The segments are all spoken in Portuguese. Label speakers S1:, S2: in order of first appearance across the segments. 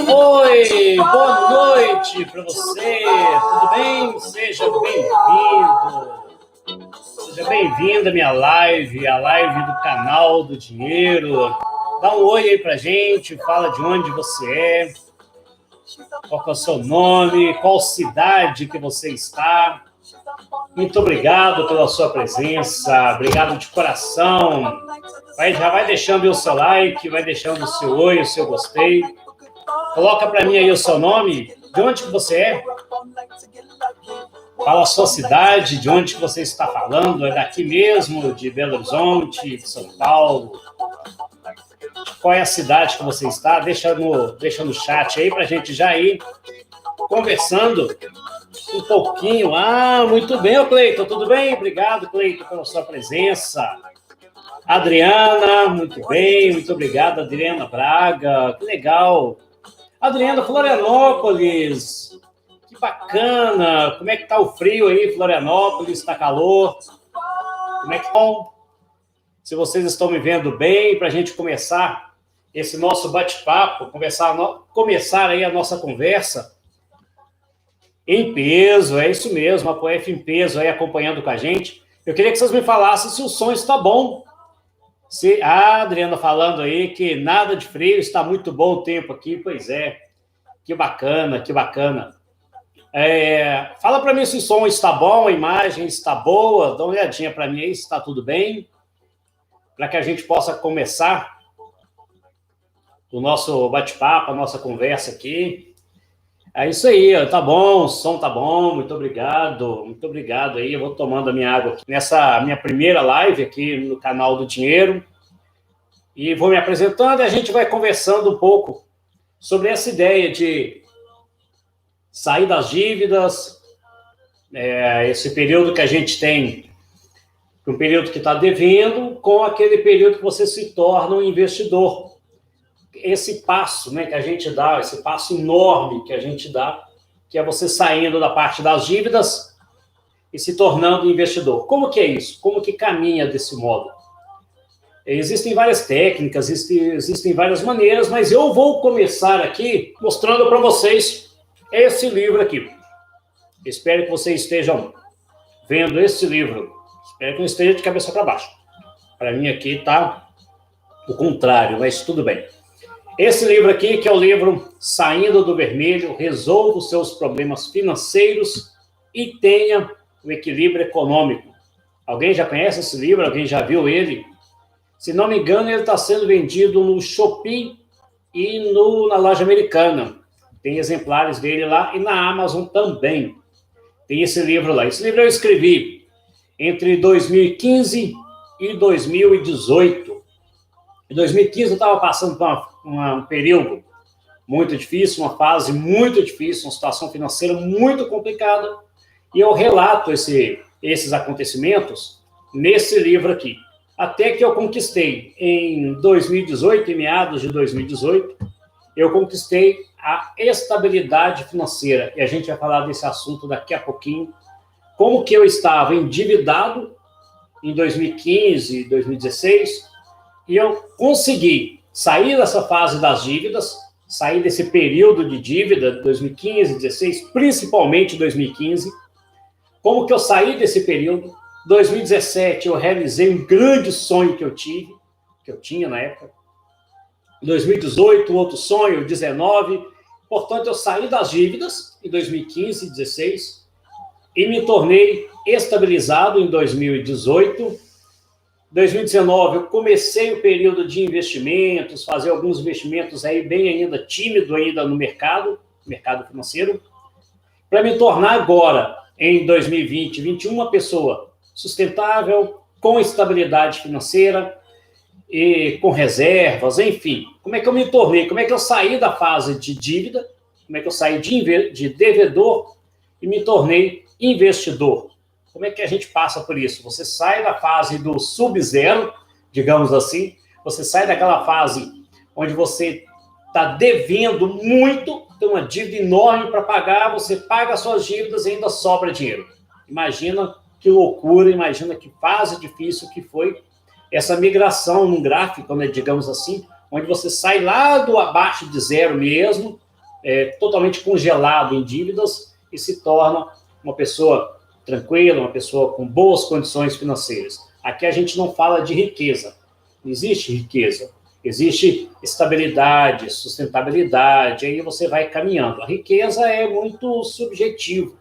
S1: Oi, boa noite para você, tudo bem? Seja bem-vindo. Seja bem-vindo à minha live, a live do Canal do Dinheiro. Dá um oi aí pra gente, fala de onde você é, qual que é o seu nome, qual cidade que você está. Muito obrigado pela sua presença, obrigado de coração. Já vai deixando o seu like, vai deixando o seu oi, o seu gostei. Coloca para mim aí o seu nome, de onde que você é. Fala a sua cidade, de onde que você está falando. É daqui mesmo, de Belo Horizonte, de São Paulo. Qual é a cidade que você está? Deixa no chat aí para a gente já ir conversando um pouquinho. Muito bem, Cleiton, tudo bem? Obrigado, Cleiton, pela sua presença. Adriana, muito bem, muito obrigado, Adriana Braga, que legal. Adriana, Florianópolis, que bacana. Como é que tá o frio aí, Florianópolis? Tá calor? Como é que estão? Se vocês estão me vendo bem, para a gente começar esse nosso bate-papo, começar aí a nossa conversa em peso, é isso mesmo, a Poef em peso aí acompanhando com a gente. Eu queria que vocês me falassem se o som está bom. A Adriana falando aí que nada de frio, está muito bom o tempo aqui. Pois é, que bacana, que bacana. Fala para mim se o som está bom, a imagem está boa, dá uma olhadinha para mim aí se está tudo bem, para que a gente possa começar o nosso bate-papo, a nossa conversa aqui. É isso aí, tá bom, o som tá bom, muito obrigado aí, eu vou tomando a minha água aqui nessa minha primeira live aqui no Canal do Dinheiro, e vou me apresentando e a gente vai conversando um pouco sobre essa ideia de sair das dívidas, esse período que a gente tem, um período que está devendo, com aquele período que você se torna um investidor. Esse passo, né, que a gente dá, esse passo enorme que a gente dá, que é você saindo da parte das dívidas e se tornando investidor. Como que é isso? Como que caminha desse modo? Existem várias técnicas, existem várias maneiras, mas eu vou começar aqui mostrando para vocês esse livro aqui. Espero que vocês estejam vendo esse livro. Espero que não esteja de cabeça para baixo. Para mim aqui está o contrário, mas tudo bem. Esse livro aqui, que é o livro Saindo do Vermelho, resolva os seus problemas financeiros e tenha o equilíbrio econômico. Alguém já conhece esse livro? Alguém já viu ele? Se não me engano, ele está sendo vendido no Shopee e na loja americana. Tem exemplares dele lá e na Amazon também. Tem esse livro lá. Esse livro eu escrevi entre 2015 e 2018. Em 2015 eu estava passando por um período muito difícil, uma fase muito difícil, uma situação financeira muito complicada, e eu relato esses acontecimentos nesse livro aqui. Até que eu conquistei, em 2018, em meados de 2018, eu conquistei a estabilidade financeira, e a gente vai falar desse assunto daqui a pouquinho, como que eu estava endividado em 2015, 2016, e eu consegui sair dessa fase das dívidas, sair desse período de dívida, 2015, 2016, principalmente 2015. Como que eu saí desse período? 2017 eu realizei um grande sonho que eu tinha na época. 2018, outro sonho, 2019. Portanto, eu saí das dívidas em 2015, 2016 e me tornei estabilizado em 2018. 2019, eu comecei o período de investimentos, fazer alguns investimentos aí bem ainda tímido ainda no mercado financeiro, para me tornar agora, em 2020, 2021, uma pessoa sustentável, com estabilidade financeira e com reservas, enfim. Como é que eu me tornei? Como é que eu saí da fase de dívida? Como é que eu saí de devedor e me tornei investidor? Como é que a gente passa por isso? Você sai da fase do sub-zero, digamos assim, você sai daquela fase onde você está devendo muito, tem uma dívida enorme para pagar, você paga as suas dívidas e ainda sobra dinheiro. Imagina que loucura, imagina que fase difícil que foi essa migração num gráfico, né, digamos assim, onde você sai lá do abaixo de zero mesmo, totalmente congelado em dívidas e se torna uma pessoa tranquila, uma pessoa com boas condições financeiras. Aqui a gente não fala de riqueza. Não existe riqueza. Existe estabilidade, sustentabilidade, aí você vai caminhando. A riqueza é muito subjetivo.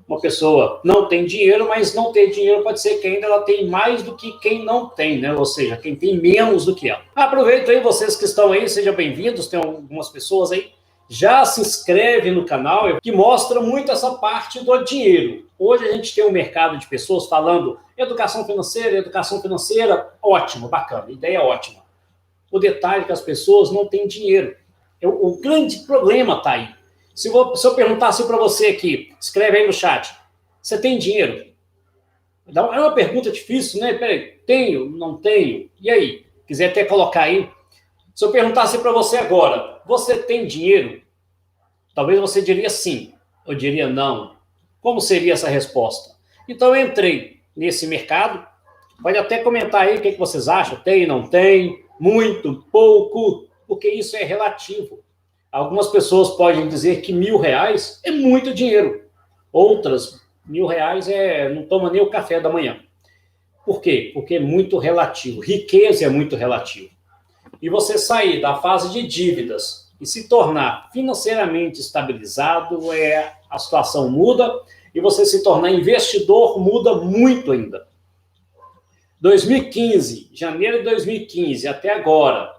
S1: Uma pessoa não tem dinheiro, mas não ter dinheiro pode ser que ainda ela tem mais do que quem não tem, né? Ou seja, quem tem menos do que ela. Aproveito aí, vocês que estão aí, sejam bem-vindos, tem algumas pessoas aí. Já se inscreve no canal, que mostra muito essa parte do dinheiro. Hoje a gente tem um mercado de pessoas falando educação financeira, ótimo, bacana, ideia ótima. O detalhe é que as pessoas não têm dinheiro. O grande problema está aí. Se eu perguntasse para você aqui, escreve aí no chat, você tem dinheiro? É uma pergunta difícil, né? Peraí, tenho, não tenho? E aí? Quiser até colocar aí. Se eu perguntasse para você agora, você tem dinheiro? Talvez você diria sim, ou diria não. Como seria essa resposta? Então eu entrei nesse mercado, pode até comentar aí o que vocês acham, tem, não tem, muito, pouco, porque isso é relativo. Algumas pessoas podem dizer que R$1.000 é muito dinheiro. Outras, R$1.000 não toma nem o café da manhã. Por quê? Porque é muito relativo. Riqueza é muito relativo. E você sair da fase de dívidas e se tornar financeiramente estabilizado, a situação muda, e você se tornar investidor muda muito ainda. 2015, janeiro de 2015 até agora,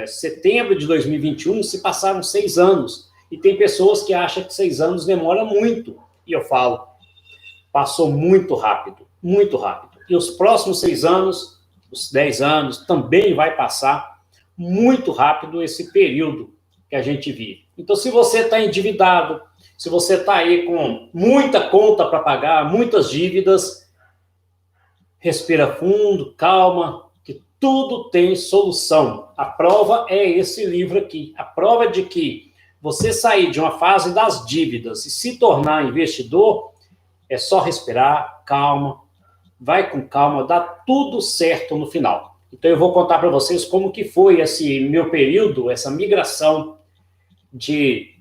S1: setembro de 2021, se passaram 6 anos. E tem pessoas que acham que 6 anos demora muito. E eu falo, passou muito rápido, muito rápido. E os próximos 6 anos, os 10 anos, também vai passar muito rápido esse período que a gente vive. Então, se você está endividado, se você está aí com muita conta para pagar, muitas dívidas, respira fundo, calma, que tudo tem solução. A prova é esse livro aqui. A prova de que você sair de uma fase das dívidas e se tornar investidor, é só respirar, calma, vai com calma, dá tudo certo no final. Então eu vou contar para vocês como que foi esse meu período, essa migração de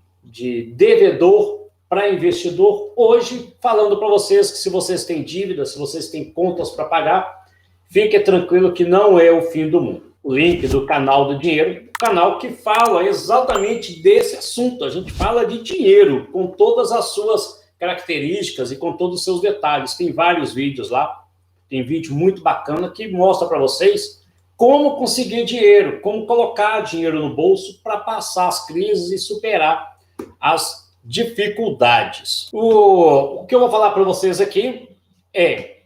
S1: devedor para investidor. Hoje, falando para vocês que se vocês têm dívidas, se vocês têm contas para pagar, fique tranquilo que não é o fim do mundo. O link do canal do dinheiro, canal que fala exatamente desse assunto. A gente fala de dinheiro, com todas as suas características e com todos os seus detalhes. Tem vários vídeos lá, tem vídeo muito bacana que mostra para vocês como conseguir dinheiro, como colocar dinheiro no bolso para passar as crises e superar as dificuldades. O que eu vou falar para vocês aqui é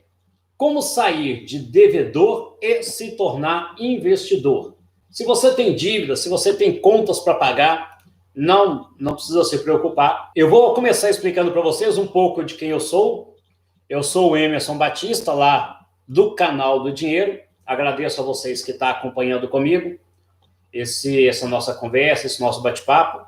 S1: como sair de devedor e se tornar investidor. Se você tem dívida, se você tem contas para pagar, não precisa se preocupar. Eu vou começar explicando para vocês um pouco de quem eu sou. Eu sou o Emerson Batista, lá do canal do Dinheiro. Agradeço a vocês que estão acompanhando comigo essa nossa conversa, esse nosso bate-papo.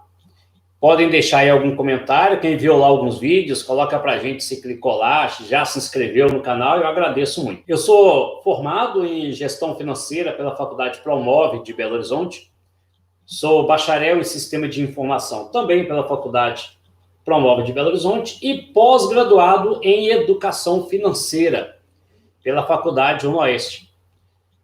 S1: Podem deixar aí algum comentário. Quem viu lá alguns vídeos, coloca para a gente se clicou lá, já se inscreveu no canal, eu agradeço muito. Eu sou formado em Gestão Financeira pela Faculdade Promove de Belo Horizonte. Sou bacharel em Sistema de Informação também pela Faculdade Promove de Belo Horizonte e pós-graduado em Educação Financeira pela Faculdade Oeste.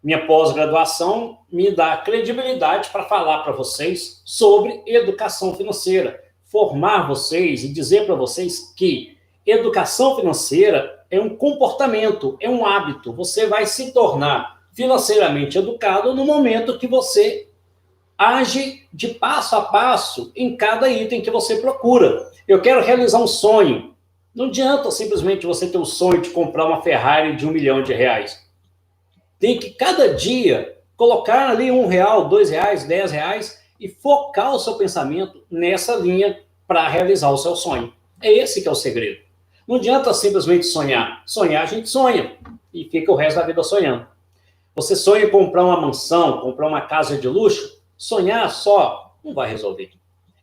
S1: Minha pós-graduação me dá credibilidade para falar para vocês sobre educação financeira, formar vocês e dizer para vocês que educação financeira é um comportamento, é um hábito. Você vai se tornar financeiramente educado no momento que você age de passo a passo em cada item que você procura. Eu quero realizar um sonho. Não adianta simplesmente você ter o sonho de comprar uma Ferrari de R$1 milhão. Tem que, cada dia, colocar ali R$1, R$2, R$10 e focar o seu pensamento nessa linha para realizar o seu sonho. É esse que é o segredo. Não adianta simplesmente sonhar. Sonhar, a gente sonha e fica o resto da vida sonhando. Você sonha em comprar uma mansão, comprar uma casa de luxo, sonhar só não vai resolver.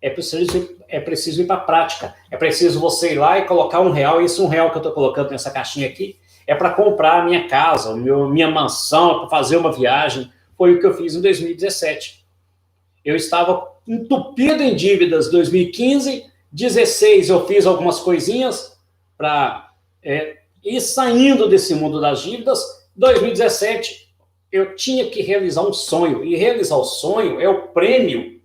S1: É preciso ir para a prática. É preciso você ir lá e colocar R$1. Esse R$1 que eu estou colocando nessa caixinha aqui é para comprar a minha casa, minha mansão, para fazer uma viagem. Foi o que eu fiz em 2017. Eu estava entupido em dívidas 2015, 16 eu fiz algumas coisinhas para ir saindo desse mundo das dívidas. 2017 eu tinha que realizar um sonho, e realizar o sonho é o prêmio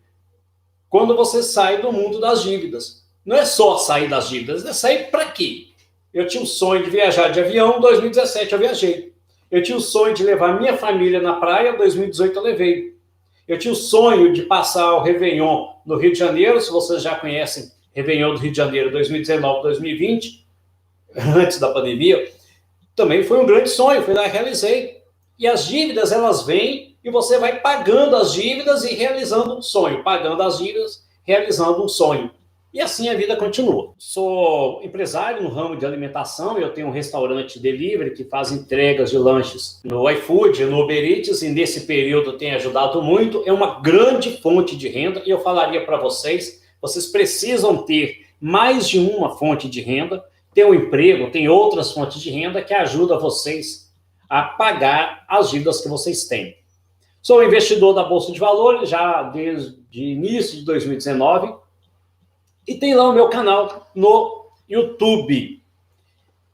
S1: quando você sai do mundo das dívidas. Não é só sair das dívidas, é sair para quê? Eu tinha o sonho de viajar de avião, em 2017 eu viajei. Eu tinha o sonho de levar minha família na praia, em 2018 eu levei. Eu tinha o sonho de passar o Réveillon no Rio de Janeiro, se vocês já conhecem Réveillon do Rio de Janeiro 2019, 2020, antes da pandemia, também foi um grande sonho, fui lá e realizei. E as dívidas, elas vêm e você vai pagando as dívidas e realizando um sonho, pagando as dívidas, realizando um sonho. E assim a vida continua. Sou empresário no ramo de alimentação, eu tenho um restaurante delivery que faz entregas de lanches no iFood, no Uber Eats, e nesse período tem ajudado muito. É uma grande fonte de renda, e eu falaria para vocês, vocês precisam ter mais de uma fonte de renda, ter um emprego, tem outras fontes de renda que ajudam vocês a pagar as dívidas que vocês têm. Sou investidor da Bolsa de Valores já desde início de 2019, e tem lá o meu canal no YouTube,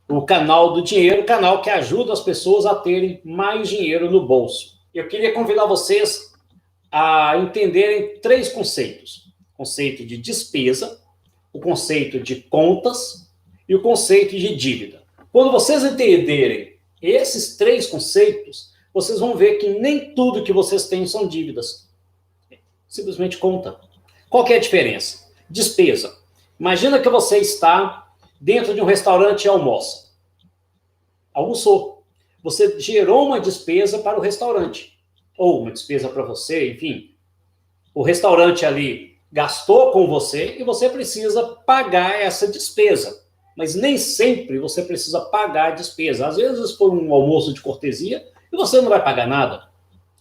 S1: o canal do dinheiro, o canal que ajuda as pessoas a terem mais dinheiro no bolso. Eu queria convidar vocês a entenderem 3 conceitos. O conceito de despesa, o conceito de contas e o conceito de dívida. Quando vocês entenderem esses 3 conceitos, vocês vão ver que nem tudo que vocês têm são dívidas. Simplesmente conta. Qual que é a diferença? Despesa. Imagina que você está dentro de um restaurante e almoça. Almoçou. Você gerou uma despesa para o restaurante. Ou uma despesa para você, enfim. O restaurante ali gastou com você e você precisa pagar essa despesa. Mas nem sempre você precisa pagar a despesa. Às vezes foi um almoço de cortesia e você não vai pagar nada.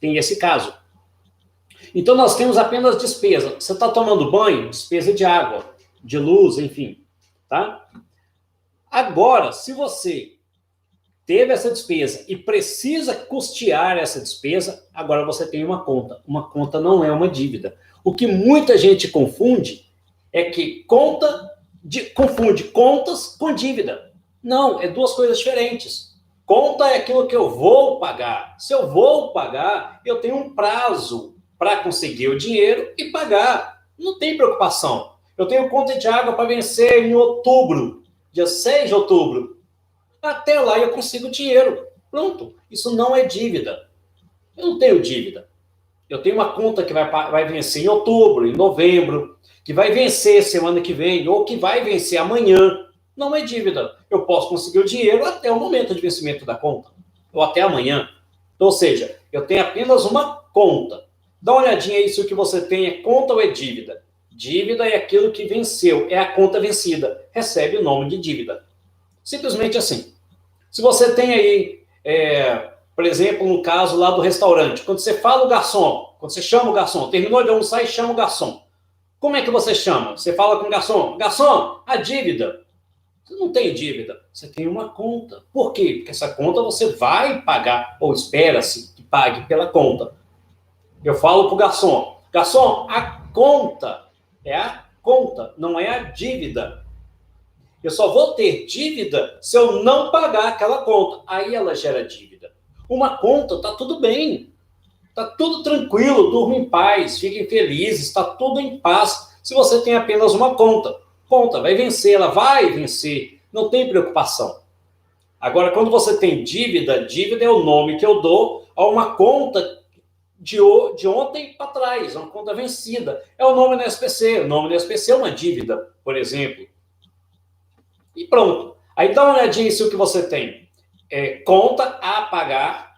S1: Tem esse caso. Então, nós temos apenas despesa. Você está tomando banho? Despesa de água, de luz, enfim. Tá? Agora, se você teve essa despesa e precisa custear essa despesa, agora você tem uma conta. Uma conta não é uma dívida. O que muita gente confunde é que confunde contas com dívida. Não, é 2 coisas diferentes. Conta é aquilo que eu vou pagar. Se eu vou pagar, eu tenho um prazo para conseguir o dinheiro e pagar. Não tem preocupação. Eu tenho conta de água para vencer em outubro, dia 6 de outubro. Até lá eu consigo dinheiro. Pronto. Isso não é dívida. Eu não tenho dívida. Eu tenho uma conta que vai vencer em outubro, em novembro, que vai vencer semana que vem, ou que vai vencer amanhã. Não é dívida. Eu posso conseguir o dinheiro até o momento de vencimento da conta, ou até amanhã. Ou seja, eu tenho apenas uma conta. Dá uma olhadinha aí se o que você tem é conta ou é dívida. Dívida é aquilo que venceu, é a conta vencida. Recebe o nome de dívida. Simplesmente assim. Se você tem aí, por exemplo, no caso lá do restaurante, quando você fala o garçom, quando você chama o garçom, terminou de almoçar e chama o garçom. Como é que você chama? Você fala com o garçom, garçom, a dívida. Você não tem dívida, você tem uma conta. Por quê? Porque essa conta você vai pagar, ou espera-se que pague pela conta. Eu falo para o garçom, garçom, a conta é a conta, não é a dívida. Eu só vou ter dívida se eu não pagar aquela conta. Aí ela gera dívida. Uma conta, está tudo bem. Está tudo tranquilo, durma em paz, fiquem felizes, está tudo em paz. Se você tem apenas uma conta. Conta, vai vencer, ela vai vencer. Não tem preocupação. Agora, quando você tem dívida, dívida é o nome que eu dou a uma conta de ontem para trás, uma conta vencida. É o nome no SPC. O nome no SPC é uma dívida, por exemplo. E pronto. Aí dá uma olhadinha se o que você tem é conta a pagar,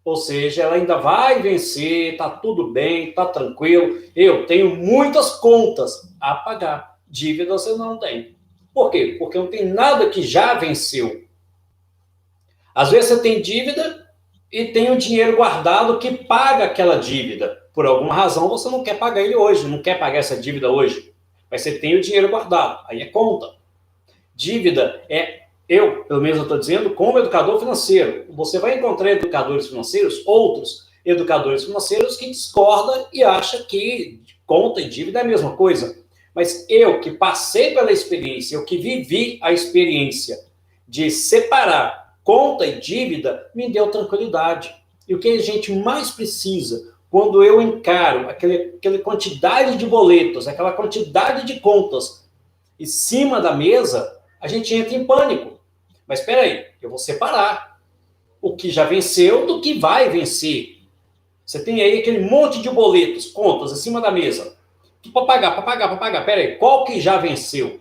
S1: ou seja, ela ainda vai vencer, tá tudo bem, tá tranquilo. Eu tenho muitas contas a pagar. Dívida você não tem. Por quê? Porque não tem nada que já venceu. Às vezes você tem dívida e tem o dinheiro guardado que paga aquela dívida. Por alguma razão você não quer pagar ele hoje, não quer pagar essa dívida hoje. Mas você tem o dinheiro guardado, aí é conta. Dívida é, pelo menos eu estou dizendo, como educador financeiro. Você vai encontrar educadores financeiros, outros educadores financeiros que discordam e acham que conta e dívida é a mesma coisa. Mas eu que passei pela experiência, eu que vivi a experiência de separar conta e dívida, me deu tranquilidade. E o que a gente mais precisa, quando eu encaro aquela quantidade de boletos, aquela quantidade de contas em cima da mesa, a gente entra em pânico. Mas espera aí, eu vou separar o que já venceu do que vai vencer. Você tem aí aquele monte de boletos, contas, em cima da mesa. Para pagar. Pera aí, qual que já venceu?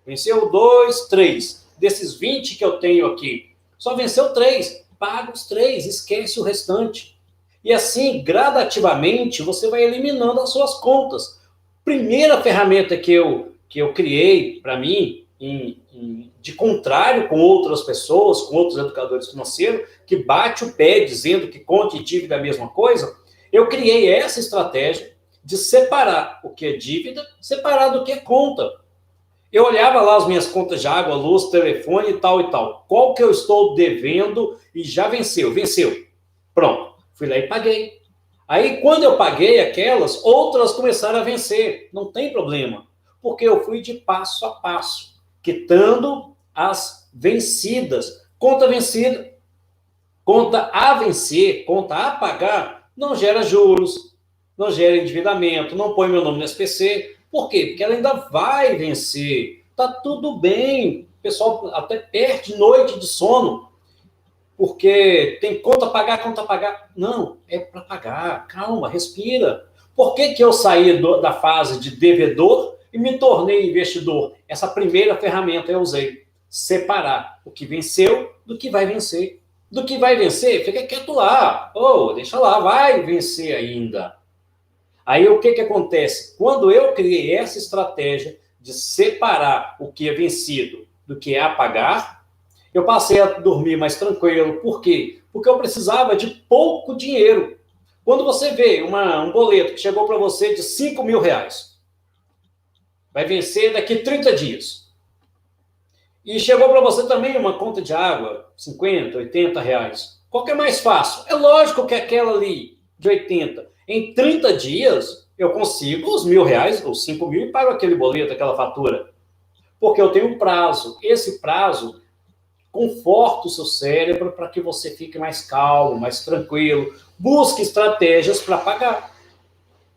S1: Venceu 2, 3. Desses 20 que eu tenho aqui, só venceu 3. Paga os 3, esquece o restante. E assim, gradativamente, você vai eliminando as suas contas. Primeira ferramenta que eu criei para mim, de contrário com outras pessoas, com outros educadores financeiros, que bate o pé dizendo que conta e dívida é a mesma coisa, eu criei essa estratégia de separar o que é dívida, separar do que é conta. Eu olhava lá as minhas contas de água, luz, telefone e tal e tal. Qual que eu estou devendo e já venceu? Venceu. Pronto. Fui lá e paguei. Aí, quando eu paguei aquelas, outras começaram a vencer. Não tem problema. Porque eu fui de passo a passo, quitando as vencidas. Conta vencida, conta a vencer, conta a pagar, não gera juros, não gera endividamento, não põe meu nome no SPC. Por quê? Porque ela ainda vai vencer. Tá tudo bem. O pessoal até perde noite de sono, porque tem conta a pagar. Não, é para pagar. Calma, respira. Por que eu saí da fase de devedor e me tornei investidor? Essa primeira ferramenta eu usei. Separar o que venceu do que vai vencer. Do que vai vencer, fica quieto lá. Deixa lá, vai vencer ainda. Aí o que acontece? Quando eu criei essa estratégia de separar o que é vencido do que é a pagar, eu passei a dormir mais tranquilo. Por quê? Porque eu precisava de pouco dinheiro. Quando você vê um boleto que chegou para você de 5 mil reais, vai vencer daqui 30 dias. E chegou para você também uma conta de água, 50, 80 reais. Qual que é mais fácil? É lógico que aquela ali, de 80. Em 30 dias, eu consigo os R$1.000, ou 5 mil, e pago aquele boleto, aquela fatura. Porque eu tenho um prazo. Esse prazo conforta o seu cérebro para que você fique mais calmo, mais tranquilo. Busque estratégias para pagar.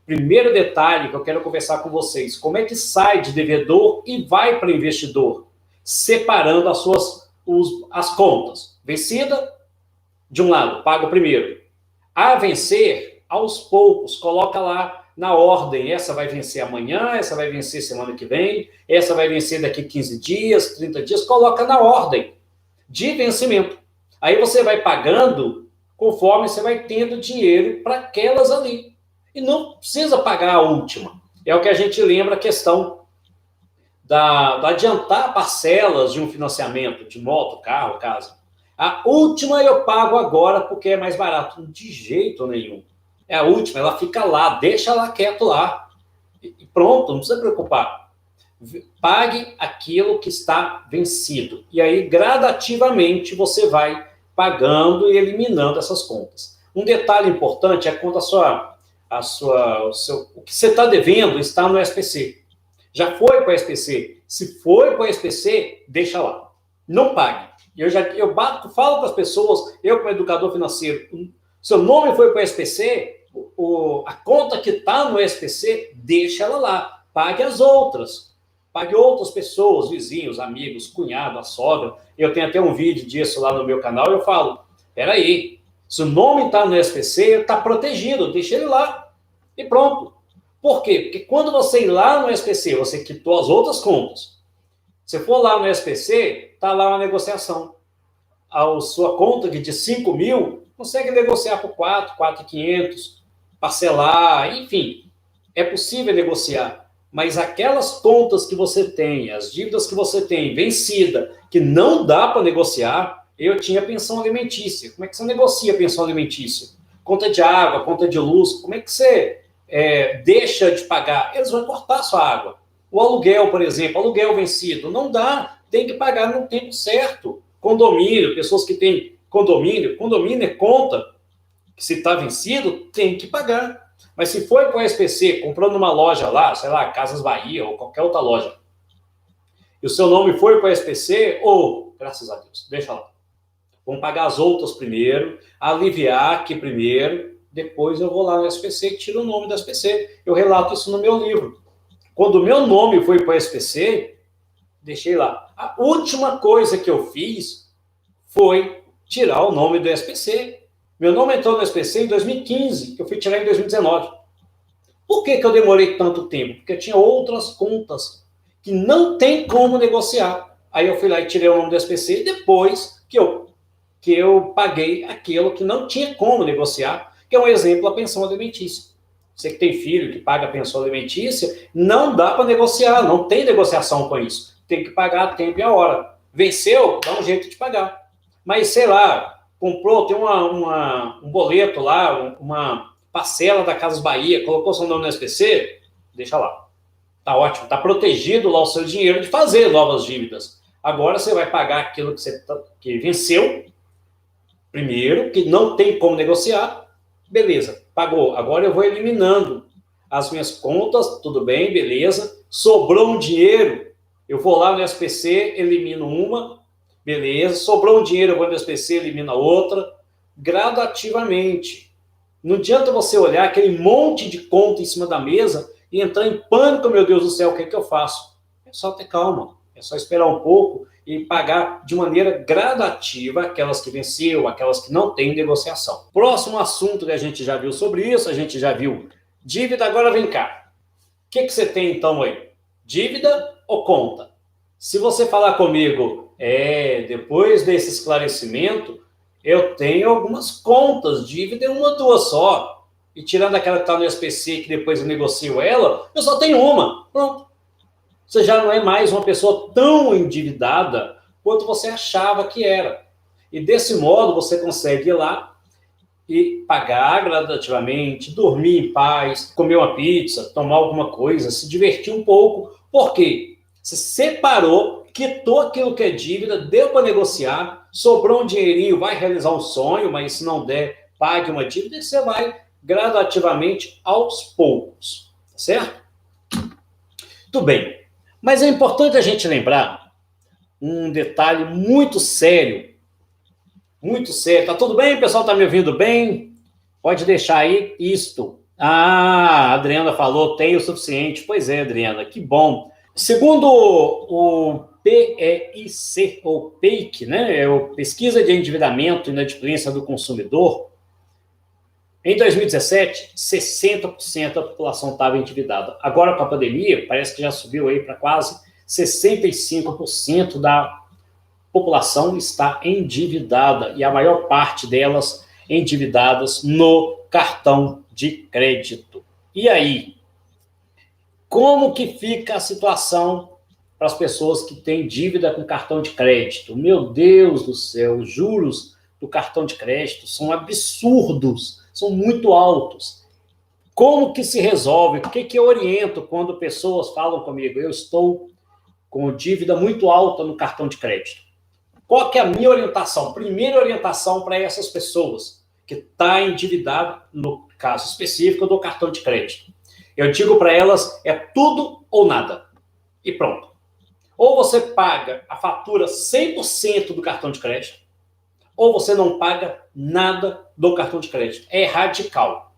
S1: Primeiro detalhe que eu quero conversar com vocês. Como é que sai de devedor e vai para investidor? Separando as contas. Vencida, de um lado, paga o primeiro. A vencer, aos poucos, coloca lá na ordem. Essa vai vencer amanhã, essa vai vencer semana que vem, essa vai vencer daqui 15 dias, 30 dias. Coloca na ordem de vencimento. Aí você vai pagando conforme você vai tendo dinheiro para aquelas ali. E não precisa pagar a última. É o que a gente lembra a questão da adiantar parcelas de um financiamento de moto, carro, casa. A última eu pago agora porque é mais barato. De jeito nenhum. É a última, ela fica lá, deixa ela quieto lá. E pronto, não precisa preocupar. Pague aquilo que está vencido. E aí, gradativamente, você vai pagando e eliminando essas contas. Um detalhe importante é quando o que você está devendo está no SPC. Já foi para o SPC. Se foi para o SPC, deixa lá. Não pague. Falo para as pessoas, eu como educador financeiro, seu nome foi para o SPC, a conta que está no SPC, deixa ela lá. Pague as outras. Pague outras pessoas, vizinhos, amigos, cunhado, a sogra. Eu tenho até um vídeo disso lá no meu canal e eu falo, peraí, se o nome está no SPC, está protegido, deixa ele lá. E pronto. Por quê? Porque quando você ir lá no SPC, você quitou as outras contas. Se for lá no SPC, está lá uma negociação. A sua conta de 5 mil, consegue negociar por 4.500, parcelar, enfim. É possível negociar. Mas aquelas contas que você tem, as dívidas que você tem, vencida, que não dá para negociar, eu tinha pensão alimentícia. Como é que você negocia pensão alimentícia? Conta de água, conta de luz, como é que você deixa de pagar? Eles vão cortar a sua água. O aluguel, por exemplo, aluguel vencido, não dá, tem que pagar no tempo certo. Condomínio, pessoas que têm condomínio é conta que se está vencido, tem que pagar. Mas se foi para o SPC, comprou numa loja lá, sei lá, Casas Bahia ou qualquer outra loja, e o seu nome foi para o SPC, ou, graças a Deus, deixa lá. Vamos pagar as outras primeiro, aliviar aqui primeiro, depois eu vou lá no SPC e tiro o nome do SPC. Eu relato isso no meu livro. Quando o meu nome foi para o SPC, deixei lá. A última coisa que eu fiz foi tirar o nome do SPC. Meu nome entrou no SPC em 2015, que eu fui tirar em 2019. Por que eu demorei tanto tempo? Porque eu tinha outras contas que não tem como negociar. Aí eu fui lá e tirei o nome do SPC depois que eu paguei aquilo que não tinha como negociar, que é um exemplo, a pensão alimentícia. Você que tem filho que paga a pensão alimentícia, não dá para negociar, não tem negociação com isso. Tem que pagar a tempo e a hora. Venceu, dá um jeito de pagar. Mas, sei lá, comprou, tem um boleto lá, uma parcela da Casas Bahia, colocou seu nome no SPC, deixa lá. Tá ótimo, tá protegido lá o seu dinheiro de fazer novas dívidas. Agora você vai pagar aquilo que venceu, primeiro, que não tem como negociar, beleza, pagou. Agora eu vou eliminando as minhas contas, tudo bem, beleza. Sobrou um dinheiro, eu vou lá no SPC, elimino uma, beleza. Sobrou um dinheiro, eu vou no SPC, elimino a outra, gradativamente. Não adianta você olhar aquele monte de conta em cima da mesa e entrar em pânico, meu Deus do céu, o que é que eu faço? É só ter calma, é só esperar um pouco e pagar de maneira gradativa aquelas que venceu, aquelas que não têm negociação. Próximo assunto que a gente já viu sobre isso, a gente já viu dívida, agora vem cá. O que você tem então aí? Dívida ou conta? Se você falar comigo, depois desse esclarecimento, eu tenho algumas contas, dívida é uma ou duas só. E tirando aquela que está no SPC, que depois eu negocio ela, eu só tenho uma. Pronto. Você já não é mais uma pessoa tão endividada quanto você achava que era. E desse modo você consegue ir lá e pagar gradativamente, dormir em paz, comer uma pizza, tomar alguma coisa, se divertir um pouco. Por quê? Você separou, quitou aquilo que é dívida, deu para negociar, sobrou um dinheirinho, vai realizar um sonho, mas se não der, pague uma dívida e você vai gradativamente aos poucos. Certo? Tudo bem. Mas é importante a gente lembrar um detalhe muito sério. Muito sério. Tá tudo bem? O pessoal tá me ouvindo bem? Pode deixar aí isto. A Adriana falou, tem o suficiente. Pois é, Adriana, que bom. Segundo o PEIC, ou PEIC, né? É o Pesquisa de Endividamento e Inadimplência do Consumidor, em 2017, 60% da população estava endividada. Agora, com a pandemia, parece que já subiu aí para quase 65% da população está endividada, e a maior parte delas endividadas no cartão de crédito. E aí? Como que fica a situação para as pessoas que têm dívida com cartão de crédito? Meu Deus do céu, os juros do cartão de crédito são absurdos, são muito altos. Como que se resolve? O que eu oriento quando pessoas falam comigo? Eu estou com dívida muito alta no cartão de crédito. Qual que é a minha orientação? Primeira orientação para essas pessoas que estão endividadas, no caso específico do cartão de crédito. Eu digo para elas, é tudo ou nada. E pronto. Ou você paga a fatura 100% do cartão de crédito, ou você não paga nada do cartão de crédito. É radical.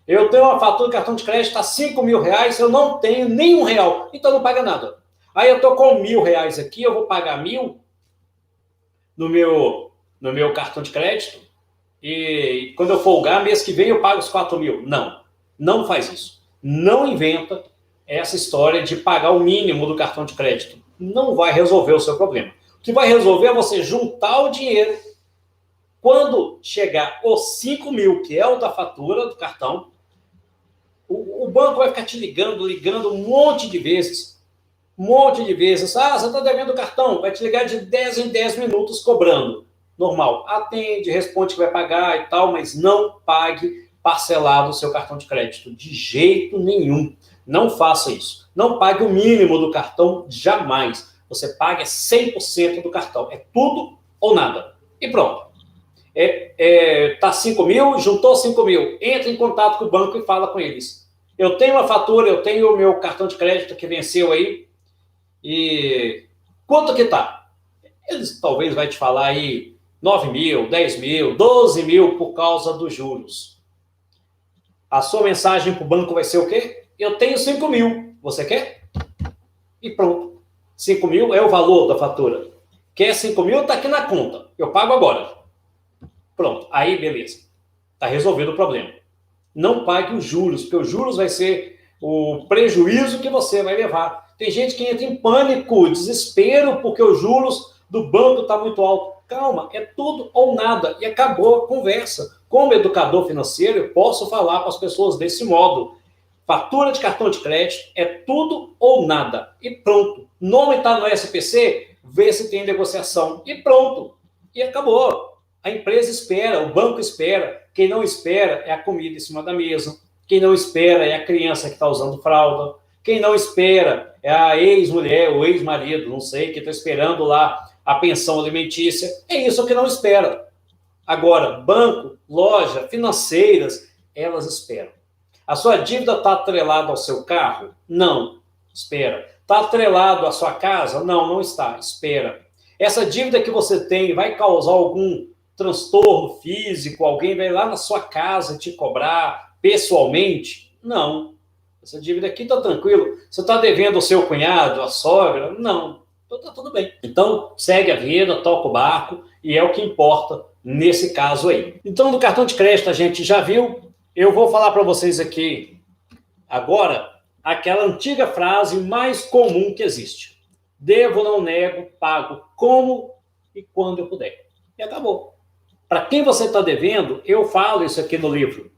S1: Eu tenho uma fatura do cartão de crédito a R$5.000, eu não tenho nenhum real, então não paga nada. Aí eu estou com R$1.000 aqui, eu vou pagar 1.000 no meu cartão de crédito, e quando eu folgar, mês que vem eu pago os 4.000. Não faz isso. Não inventa essa história de pagar o mínimo do cartão de crédito. Não vai resolver o seu problema. O que vai resolver é você juntar o dinheiro. Quando chegar os 5.000, que é o da fatura do cartão, o banco vai ficar te ligando um monte de vezes. Você está devendo o cartão, vai te ligar de 10 em 10 minutos cobrando. Normal, atende, responde que vai pagar e tal, mas não pague parcelado o seu cartão de crédito, de jeito nenhum. Não faça isso. Não pague o mínimo do cartão, jamais. Você paga 100% do cartão, é tudo ou nada. E pronto. Tá 5 mil, juntou 5 mil, entra em contato com o banco e fala com eles. Eu tenho uma fatura, eu tenho o meu cartão de crédito que venceu aí, e quanto que tá? Eles talvez vai te falar aí 9 mil, 10 mil, 12 mil por causa dos juros. A sua mensagem para o banco vai ser o quê? Eu tenho 5 mil, você quer? E pronto. 5 mil é o valor da fatura. Quer 5 mil? Está aqui na conta. Eu pago agora. Pronto. Aí, beleza. Está resolvido o problema. Não pague os juros, porque os juros vai ser o prejuízo que você vai levar. Tem gente que entra em pânico, desespero, porque os juros do banco estão muito altos. Calma, é tudo ou nada. E acabou a conversa. Como educador financeiro, eu posso falar para as pessoas desse modo. Fatura de cartão de crédito é tudo ou nada. E pronto. Nome está no SPC, vê se tem negociação. E pronto. E acabou. A empresa espera, o banco espera. Quem não espera é a comida em cima da mesa. Quem não espera é a criança que está usando fralda. Quem não espera é a ex-mulher, o ex-marido, não sei, que está esperando lá a pensão alimentícia. É isso que não espera. Agora, banco, loja, financeiras, elas esperam. A sua dívida está atrelada ao seu carro? Não. Espera. Está atrelado à sua casa? Não, não está. Espera. Essa dívida que você tem vai causar algum transtorno físico? Alguém vai lá na sua casa te cobrar pessoalmente? Não. Essa dívida aqui está tranquilo. Você está devendo ao seu cunhado, à sogra? Não. Então está tudo bem. Então, segue a vida, toca o barco, e é o que importa nesse caso aí. Então, do cartão de crédito a gente já viu. Eu vou falar para vocês aqui agora aquela antiga frase mais comum que existe. Devo, não nego, pago como e quando eu puder. E acabou. Para quem você está devendo, eu falo isso aqui no livro.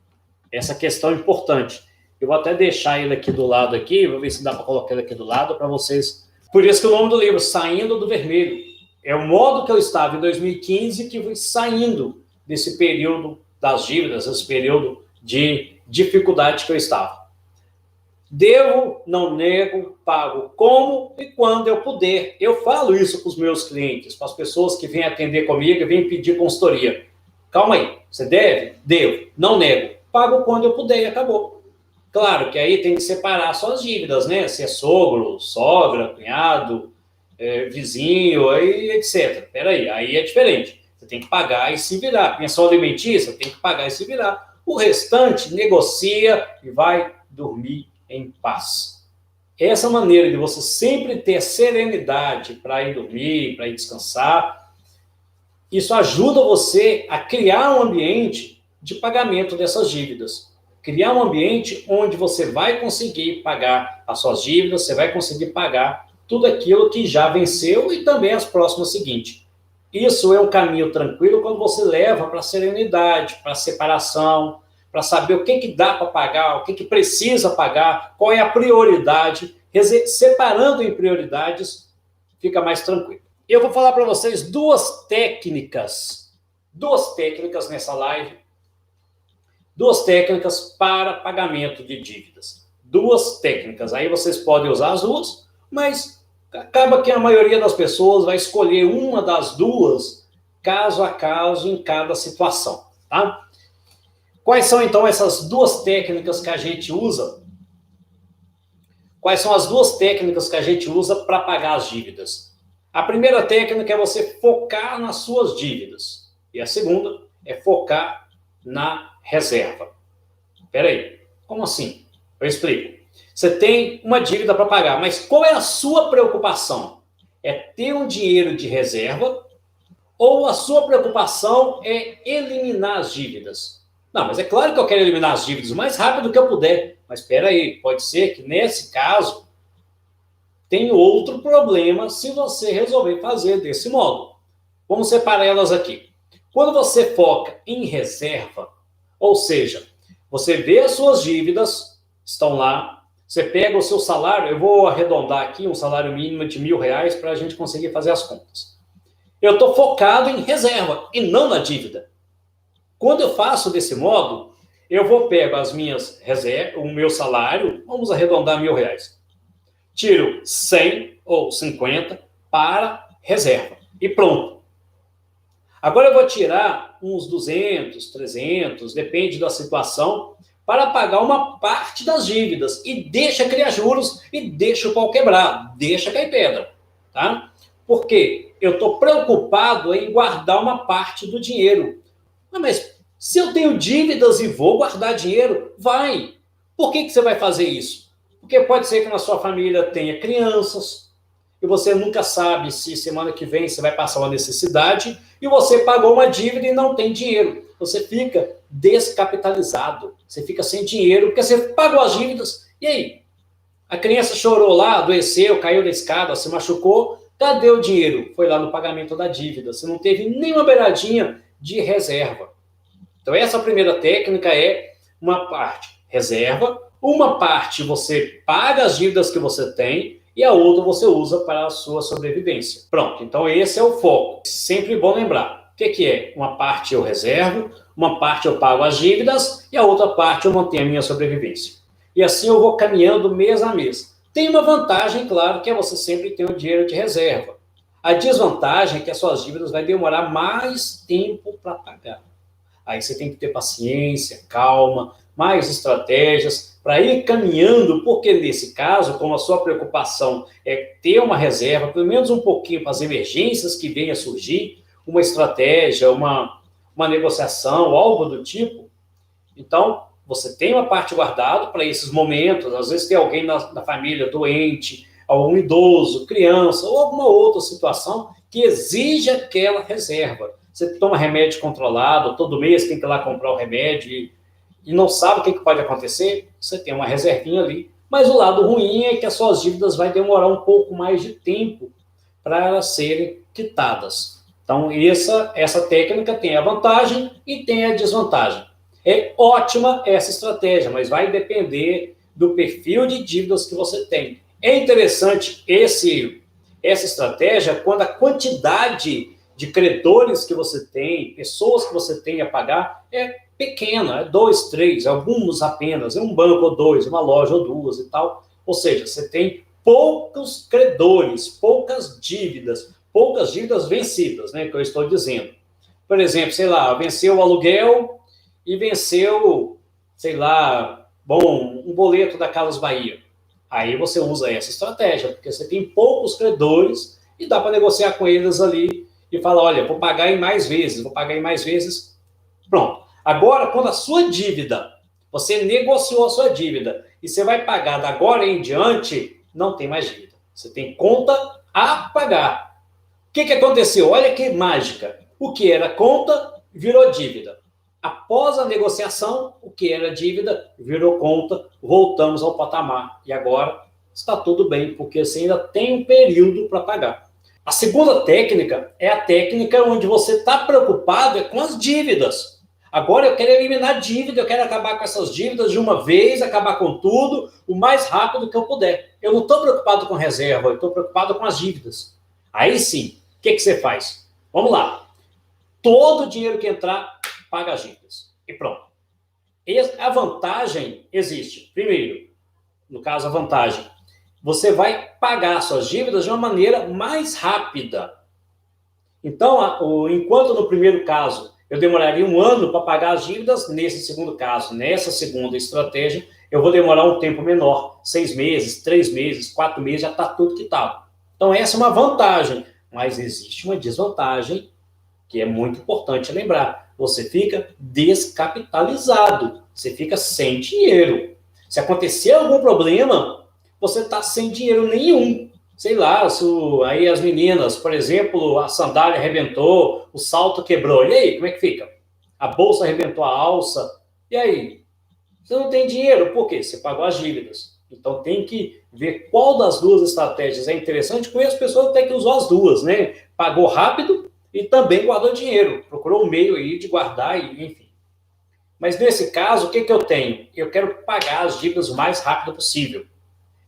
S1: Essa questão é importante. Eu vou até deixar ele aqui do lado aqui, vou ver se dá para colocar ele aqui do lado para vocês. Por isso que o nome do livro, Saindo do Vermelho. É o modo que eu estava em 2015 que fui saindo desse período das dívidas, esse período de dificuldade que eu estava. Devo, não nego, pago como e quando eu puder. Eu falo isso para os meus clientes, para as pessoas que vêm atender comigo e vêm pedir consultoria. Calma aí, você deve? Devo, não nego, pago quando eu puder e acabou. Claro que aí tem que separar suas dívidas, né? Se é sogro, sogra, cunhado, vizinho, aí, etc. Peraí, aí é diferente. Você tem que pagar e se virar. Pensão alimentícia, tem que pagar e se virar. O restante, negocia e vai dormir em paz. Essa maneira de você sempre ter serenidade para ir dormir, para ir descansar, isso ajuda você a criar um ambiente de pagamento dessas dívidas. Criar um ambiente onde você vai conseguir pagar as suas dívidas, você vai conseguir pagar tudo aquilo que já venceu e também as próximas seguintes. Isso é um caminho tranquilo quando você leva para a serenidade, para a separação, para saber o que dá para pagar, o que precisa pagar, qual é a prioridade. Separando em prioridades, fica mais tranquilo. Eu vou falar para vocês duas técnicas nessa live, duas técnicas para pagamento de dívidas. Duas técnicas. Aí vocês podem usar as duas, mas acaba que a maioria das pessoas vai escolher uma das duas, caso a caso, em cada situação, tá? Quais são, então, essas duas técnicas que a gente usa? Quais são as duas técnicas que a gente usa para pagar as dívidas? A primeira técnica é você focar nas suas dívidas. E a segunda é focar na reserva. Espera aí, como assim? Eu explico. Você tem uma dívida para pagar, mas qual é a sua preocupação? É ter um dinheiro de reserva ou a sua preocupação é eliminar as dívidas? Não, mas é claro que eu quero eliminar as dívidas o mais rápido que eu puder. Mas espera aí, pode ser que nesse caso tem outro problema se você resolver fazer desse modo. Vamos separar elas aqui. Quando você foca em reserva, ou seja, você vê as suas dívidas, estão lá, você pega o seu salário, eu vou arredondar aqui um salário mínimo de R$1.000 para a gente conseguir fazer as contas. Eu estou focado em reserva e não na dívida. Quando eu faço desse modo, eu vou pegar as minhas reservas, o meu salário, vamos arredondar R$1.000. Tiro 100 ou 50 para reserva e pronto. Agora eu vou tirar uns 200, 300, depende da situação, para pagar uma parte das dívidas. E deixa criar juros e deixa o pau quebrar, deixa cair pedra. Tá? Por quê? Eu estou preocupado em guardar uma parte do dinheiro. Mas se eu tenho dívidas e vou guardar dinheiro, vai. Por que você vai fazer isso? Porque pode ser que na sua família tenha crianças, e você nunca sabe se semana que vem você vai passar uma necessidade, e você pagou uma dívida e não tem dinheiro. Você fica descapitalizado, você fica sem dinheiro, porque você pagou as dívidas, e aí? A criança chorou lá, adoeceu, caiu da escada, se machucou, cadê o dinheiro? Foi lá no pagamento da dívida, você não teve nenhuma beiradinha de reserva. Então essa primeira técnica é uma parte reserva, uma parte você paga as dívidas que você tem e a outra você usa para a sua sobrevivência. Pronto, então esse é o foco. Sempre bom lembrar. O que é? Uma parte eu reservo, uma parte eu pago as dívidas e a outra parte eu mantenho a minha sobrevivência. E assim eu vou caminhando mês a mês. Tem uma vantagem, claro, que é você sempre ter o dinheiro de reserva. A desvantagem é que as suas dívidas vai demorar mais tempo para pagar. Aí você tem que ter paciência, calma, mais estratégias para ir caminhando, porque nesse caso, como a sua preocupação é ter uma reserva, pelo menos um pouquinho para as emergências que venham a surgir, uma estratégia, uma negociação, algo do tipo, então você tem uma parte guardada para esses momentos, às vezes tem alguém na família doente, algum idoso, criança, ou alguma outra situação que exige aquela reserva. Você toma remédio controlado, todo mês tem que ir lá comprar o remédio e não sabe o que pode acontecer, você tem uma reservinha ali. Mas o lado ruim é que as suas dívidas vai demorar um pouco mais de tempo para elas serem quitadas. Então, essa técnica tem a vantagem e tem a desvantagem. É ótima essa estratégia, mas vai depender do perfil de dívidas que você tem. É interessante essa estratégia quando a quantidade de credores que você tem, pessoas que você tem a pagar, é pequena, é 2, 3, alguns apenas, é um banco ou dois, uma loja ou duas e tal. Ou seja, você tem poucos credores, poucas dívidas vencidas, né, que eu estou dizendo. Por exemplo, sei lá, venceu o aluguel e venceu, sei lá, um boleto da Casas Bahia. Aí você usa essa estratégia, porque você tem poucos credores e dá para negociar com eles ali e falar, olha, vou pagar em mais vezes, pronto. Agora, quando a sua dívida, você negociou a sua dívida e você vai pagar da agora em diante, não tem mais dívida. Você tem conta a pagar. O que aconteceu? Olha que mágica. O que era conta virou dívida. Após a negociação, o que era dívida virou conta, voltamos ao patamar. E agora está tudo bem, porque você ainda tem um período para pagar. A segunda técnica é a técnica onde você está preocupado com as dívidas. Agora eu quero eliminar dívida, eu quero acabar com essas dívidas de uma vez, acabar com tudo, o mais rápido que eu puder. Eu não estou preocupado com reserva, eu estou preocupado com as dívidas. Aí sim, o que você faz? Vamos lá. Todo o dinheiro que entrar, paga as dívidas. E pronto. A vantagem existe. Primeiro, no caso, a vantagem. Você vai pagar suas dívidas de uma maneira mais rápida. Então, enquanto no primeiro caso eu demoraria 1 ano para pagar as dívidas, nesse segundo caso, nessa segunda estratégia, eu vou demorar um tempo menor. 6 meses, 3 meses, 4 meses, já está tudo quitado. Então, essa é uma vantagem. Mas existe uma desvantagem que é muito importante lembrar. Você fica descapitalizado. Você fica sem dinheiro. Se acontecer algum problema, você está sem dinheiro nenhum. Sei lá, aí as meninas, por exemplo, a sandália arrebentou, o salto quebrou. E aí, como é que fica? A bolsa arrebentou a alça. E aí? Você não tem dinheiro. Por quê? Você pagou as dívidas. Então tem que ver qual das duas estratégias é interessante. Conheço pessoas até que usou as duas, né? Pagou rápido e também guardou dinheiro. Procurou um meio aí de guardar, enfim. Mas nesse caso, o que eu tenho? Eu quero pagar as dívidas o mais rápido possível.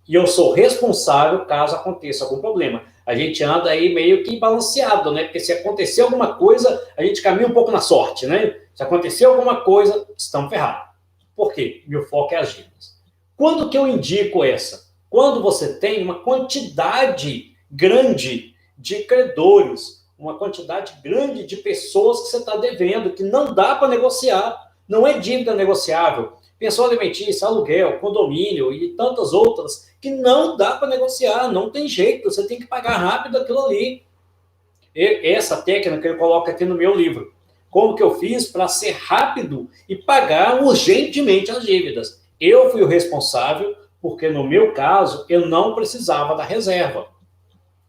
S1: E eu sou responsável caso aconteça algum problema. A gente anda aí meio que balanceado, né? Porque se acontecer alguma coisa, a gente caminha um pouco na sorte, né? Se acontecer alguma coisa, estamos ferrados. Por quê? Meu foco é as dívidas. Quando que eu indico essa? Quando você tem uma quantidade grande de credores, uma quantidade grande de pessoas que você está devendo, que não dá para negociar. Não é dívida negociável. Pensão alimentícia, aluguel, condomínio e tantas outras que não dá para negociar, não tem jeito, você tem que pagar rápido aquilo ali. Essa técnica eu coloco aqui no meu livro. Como que eu fiz para ser rápido e pagar urgentemente as dívidas? Eu fui o responsável, porque no meu caso eu não precisava da reserva.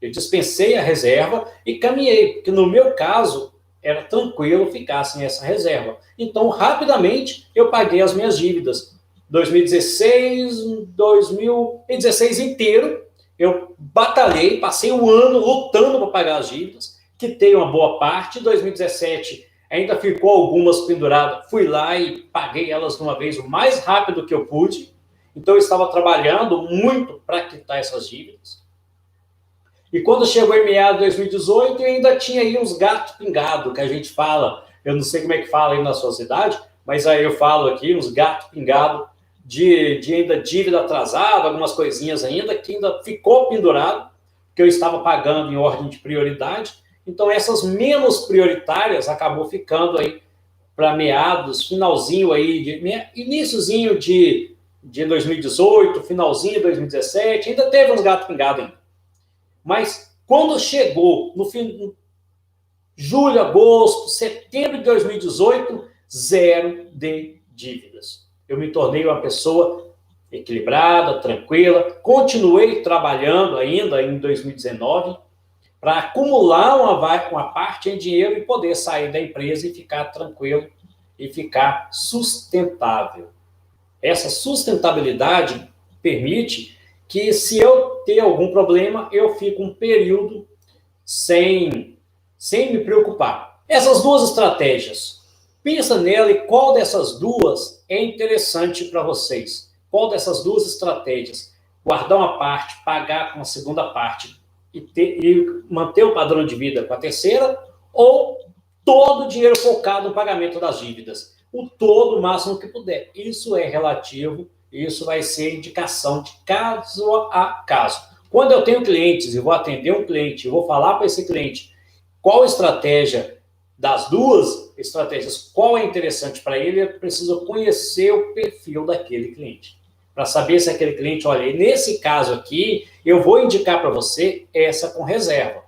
S1: Eu dispensei a reserva e caminhei, porque no meu caso era tranquilo ficar sem essa reserva. Então, rapidamente, eu paguei as minhas dívidas. 2016 inteiro, eu batalhei, passei um ano lutando para pagar as dívidas, quitei uma boa parte. 2017 ainda ficou algumas penduradas, fui lá e paguei elas de uma vez o mais rápido que eu pude. Então, eu estava trabalhando muito para quitar essas dívidas. E quando chegou em meados de 2018, eu ainda tinha aí uns gatos pingados, que a gente fala, eu não sei como é que fala aí na sua cidade, mas aí eu falo aqui, uns gatos pingados de ainda dívida atrasada, algumas coisinhas ainda, que ainda ficou pendurado, que eu estava pagando em ordem de prioridade. Então, essas menos prioritárias acabou ficando aí para meados, finalzinho aí, iníciozinho de 2018, finalzinho de 2017, ainda teve uns gatos pingados ainda. Mas quando chegou no fim, julho, agosto, setembro de 2018, zero de dívidas. Eu me tornei uma pessoa equilibrada, tranquila, continuei trabalhando ainda em 2019 para acumular uma parte em dinheiro e poder sair da empresa e ficar tranquilo e ficar sustentável. Essa sustentabilidade permite que, se eu ter algum problema, eu fico um período sem me preocupar. Essas duas estratégias, pensa nela e qual dessas duas é interessante para vocês. Qual dessas duas estratégias? Guardar uma parte, pagar com a segunda parte e manter o padrão de vida com a terceira, ou todo o dinheiro focado no pagamento das dívidas? O todo, o máximo que puder. Isso é relativo. Isso vai ser indicação de caso a caso. Quando eu tenho clientes e vou atender um cliente, eu vou falar para esse cliente qual estratégia das duas estratégias, qual é interessante para ele, eu preciso conhecer o perfil daquele cliente. Para saber se aquele cliente, olha, nesse caso aqui, eu vou indicar para você essa com reserva.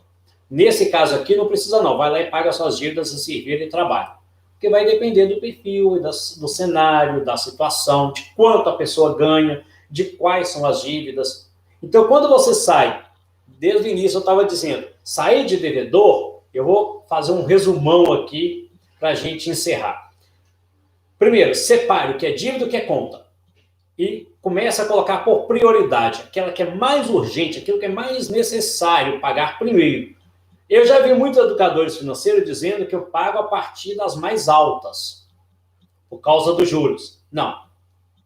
S1: Nesse caso aqui, não precisa não, vai lá e paga suas dívidas e se vira e trabalha. Porque vai depender do perfil, do cenário, da situação, de quanto a pessoa ganha, de quais são as dívidas. Então, quando você sai, desde o início eu estava dizendo, sair de devedor, eu vou fazer um resumão aqui para a gente encerrar. Primeiro, separe o que é dívida e o que é conta. E comece a colocar por prioridade, aquela que é mais urgente, aquilo que é mais necessário pagar primeiro. Eu já vi muitos educadores financeiros dizendo que eu pago a partir das mais altas, por causa dos juros. Não.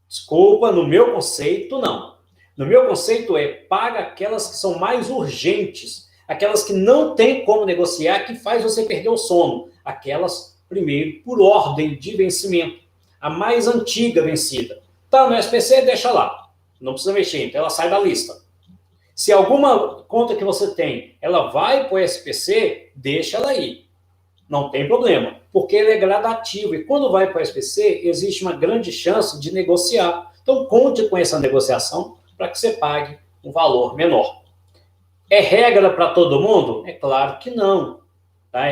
S1: Desculpa, no meu conceito, não. No meu conceito paga aquelas que são mais urgentes, aquelas que não tem como negociar, que faz você perder o sono. Aquelas, primeiro, por ordem de vencimento. A mais antiga vencida. Tá no SPC, deixa lá. Não precisa mexer, então ela sai da lista. Se alguma conta que você tem, ela vai para o SPC, deixa ela aí. Não tem problema, porque ele é gradativo. E quando vai para o SPC, existe uma grande chance de negociar. Então, conte com essa negociação para que você pague um valor menor. É regra para todo mundo? É claro que não. Tá?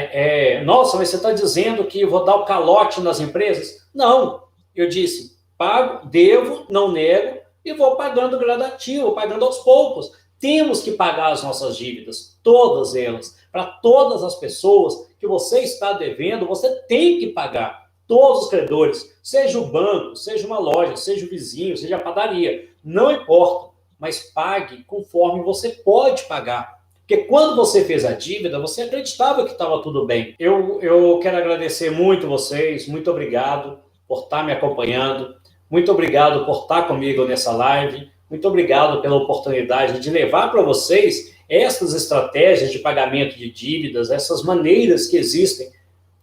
S1: Nossa, mas você está dizendo que eu vou dar o calote nas empresas? Não. Eu disse, pago, devo, não nego, e vou pagando gradativo, pagando aos poucos. Temos que pagar as nossas dívidas, todas elas. Para todas as pessoas que você está devendo, você tem que pagar. Todos os credores, seja o banco, seja uma loja, seja o vizinho, seja a padaria, não importa, mas pague conforme você pode pagar. Porque quando você fez a dívida, você acreditava que estava tudo bem. Eu quero agradecer muito vocês, muito obrigado por estar me acompanhando, muito obrigado por estar comigo nessa live. Muito obrigado pela oportunidade de levar para vocês essas estratégias de pagamento de dívidas, essas maneiras que existem.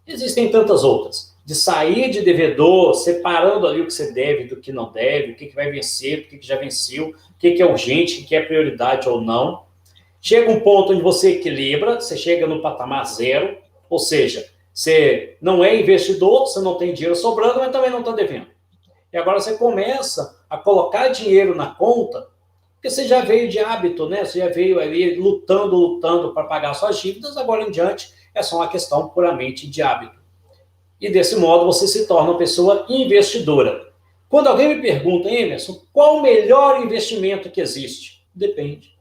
S1: Existem tantas outras. De sair de devedor, separando ali o que você deve do que não deve, o que vai vencer, o que já venceu, o que é urgente, o que é prioridade ou não. Chega um ponto onde você equilibra, você chega no patamar zero, ou seja, você não é investidor, você não tem dinheiro sobrando, mas também não está devendo. E agora você começa a colocar dinheiro na conta, porque você já veio de hábito, né? Você já veio ali lutando para pagar suas dívidas, agora em diante é só uma questão puramente de hábito. E desse modo você se torna uma pessoa investidora. Quando alguém me pergunta, Emerson, qual o melhor investimento que existe? Depende.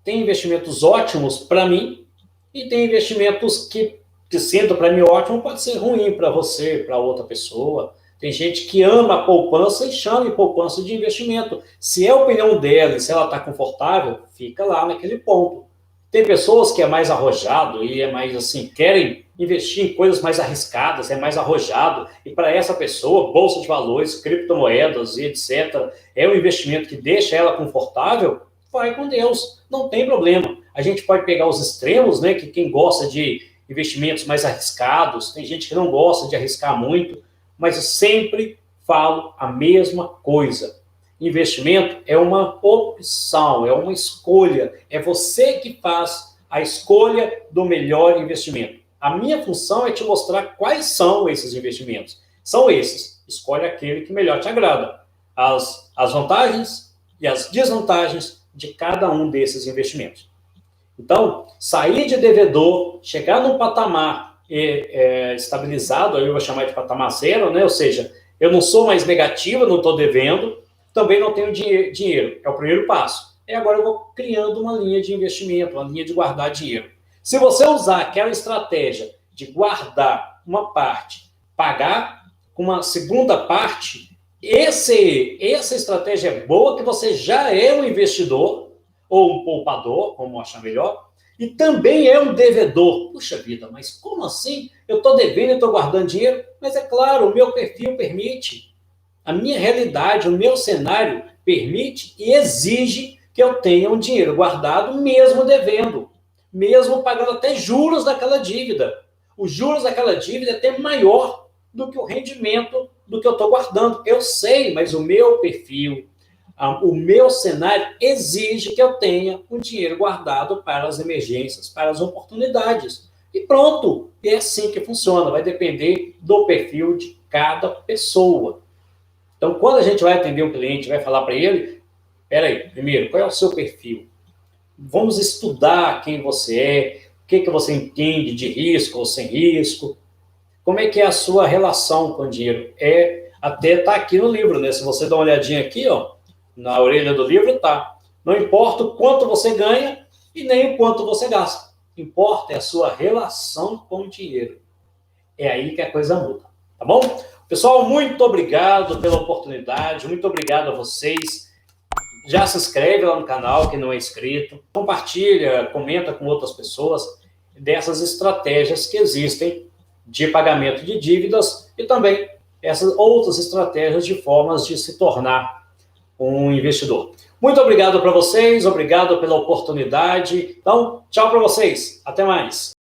S1: Tem investimentos ótimos para mim e tem investimentos que sendo para mim ótimo, pode ser ruim para você, para outra pessoa. Tem gente que ama a poupança e chama de poupança de investimento. Se é a opinião dela e se ela está confortável, fica lá naquele ponto. Tem pessoas que é mais arrojado e é mais assim, querem investir em coisas mais arriscadas, é mais arrojado. E para essa pessoa, bolsa de valores, criptomoedas e etc., é um investimento que deixa ela confortável, vai com Deus, não tem problema. A gente pode pegar os extremos, né? Que quem gosta de investimentos mais arriscados, tem gente que não gosta de arriscar muito, mas eu sempre falo a mesma coisa. Investimento é uma opção, é uma escolha. É você que faz a escolha do melhor investimento. A minha função é te mostrar quais são esses investimentos. São esses. Escolhe aquele que melhor te agrada. As vantagens e as desvantagens de cada um desses investimentos. Então, sair de devedor, chegar num patamar estabilizado, aí eu vou chamar de patamar zero, né? Ou seja, eu não sou mais negativo, não estou devendo, também não tenho dinheiro. É o primeiro passo. E agora eu vou criando uma linha de investimento, uma linha de guardar dinheiro. Se você usar aquela estratégia de guardar uma parte, pagar uma segunda parte, essa estratégia é boa, que você já é um investidor, ou um poupador, como achar melhor, e também é um devedor. Puxa vida, mas como assim? Eu estou devendo e estou guardando dinheiro? Mas é claro, o meu perfil permite. A minha realidade, o meu cenário permite e exige que eu tenha um dinheiro guardado mesmo devendo, mesmo pagando até juros daquela dívida. Os juros daquela dívida é até maior do que o rendimento do que eu estou guardando. Eu sei, mas o meu perfil, o meu cenário exige que eu tenha um dinheiro guardado para as emergências, para as oportunidades. E pronto, é assim que funciona, vai depender do perfil de cada pessoa. Então, quando a gente vai atender um cliente, vai falar para ele, peraí, primeiro, qual é o seu perfil? Vamos estudar quem você é, o que você entende de risco ou sem risco, como é que é a sua relação com o dinheiro. Até está aqui no livro, né? Se você dá uma olhadinha aqui, ó, na orelha do livro tá. Não importa o quanto você ganha e nem o quanto você gasta. Importa é a sua relação com o dinheiro. É aí que a coisa muda, tá bom? Pessoal, muito obrigado pela oportunidade, muito obrigado a vocês. Já se inscreve lá no canal, quem não é inscrito. Compartilha, comenta com outras pessoas dessas estratégias que existem de pagamento de dívidas e também essas outras estratégias de formas de se tornar um investidor. Muito obrigado para vocês, obrigado pela oportunidade. Então, tchau para vocês. Até mais.